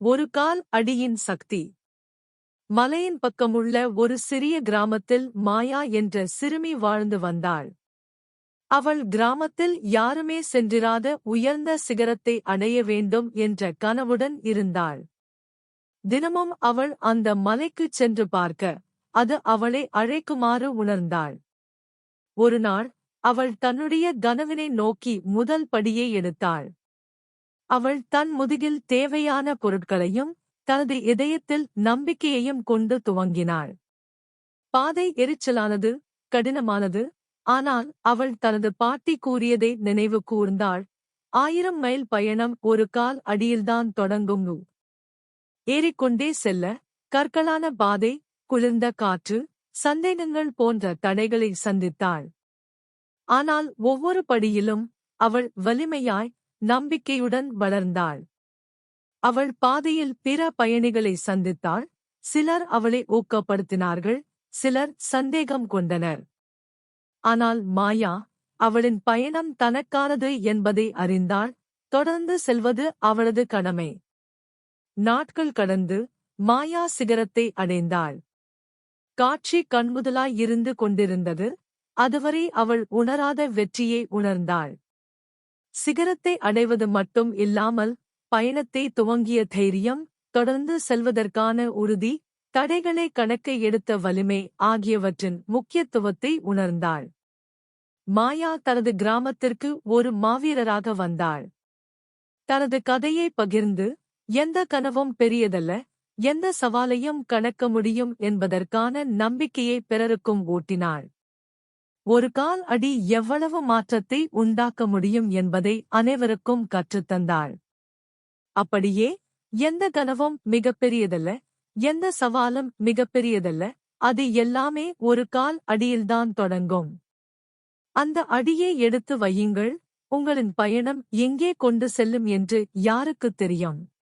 ஒரு கால் அடியின் சக்தி. மலையின் பக்கமுள்ள ஒரு சிறிய கிராமத்தில் மாயா என்ற சிறுமி வாழ்ந்து வந்தாள். அவள் கிராமத்தில் யாருமே சென்றிராத உயர்ந்த சிகரத்தை அடைய வேண்டும் என்ற கனவுடன் இருந்தாள். தினமும் அவள் அந்த மலைக்குச் சென்று பார்க்க, அது அவளை அழைக்குமாறு உணர்ந்தாள். ஒருநாள் அவள் தன்னுடைய கனவினை நோக்கி முதல் படியை எடுத்தாள். அவள் தன் முதுகில் தேவையான பொருட்களையும் தனது இதயத்தில் நம்பிக்கையையும் கொண்டு துவங்கினாள். பாதை எரிச்சலானது, கடினமானது. ஆனால் அவள் தனது பாட்டி கூறியதை நினைவு கூர்ந்தாள். 1000 மைல் பயணம் ஒரு கால் அடியில்தான் தொடங்கும். ஏறிக்கொண்டே செல்ல, கற்களான பாதை, குளிர்ந்த காற்று, சந்தேகங்கள் போன்ற தடைகளை சந்தித்தாள். ஆனால் ஒவ்வொரு படியிலும் அவள் வலிமையாய், நம்பிக்கையுடன் வளர்ந்தாள். அவள் பாதையில் பிற பயணிகளை சந்தித்தாள். சிலர் அவளை ஊக்கப்படுத்தினார்கள், சிலர் சந்தேகம் கொண்டனர். ஆனால் மாயா, அவளின் பயணம் தனக்கானது என்பதை அறிந்தாள். தொடர்ந்து செல்வது அவளது கடமை. நாட்கள் கடந்து, மாயா சிகரத்தை அடைந்தாள். காட்சி கண்முதலாய் இருந்து கொண்டிருந்தது. அதுவரை அவள் உணராத வெற்றியை உணர்ந்தாள். சிகரத்தை அடைவது மட்டும் இல்லாமல், பயணத்தை துவங்கிய தைரியம், தொடர்ந்து செல்வதற்கான உறுதி, தடைகளை கணக்கை எடுத்த வலிமை ஆகியவற்றின் முக்கியத்துவத்தை உணர்ந்தாள். மாயா தனது கிராமத்திற்கு ஒரு மாவீரராக வந்தாள். தனது கதையை பகிர்ந்து, எந்த கனவும் பெரியதல்ல, எந்த சவாலையும் கடக்க முடியும் என்பதற்கான நம்பிக்கையை பிறருக்கும் ஊட்டினாள். ஒரு கால் அடி எவ்வளவு மாற்றத்தை உண்டாக்க முடியும் என்பதை அனைவருக்கும் கற்றுத்தந்தாள். அப்படியே, எந்த கனவும் மிகப்பெரியதல்ல, எந்த சவாலும் மிகப்பெரியதல்ல, அது எல்லாமே ஒரு கால் அடியில்தான் தொடங்கும். அந்த அடியை எடுத்து வையுங்கள். உங்களின் பயணம் எங்கே கொண்டு செல்லும் என்று யாருக்குத் தெரியும்?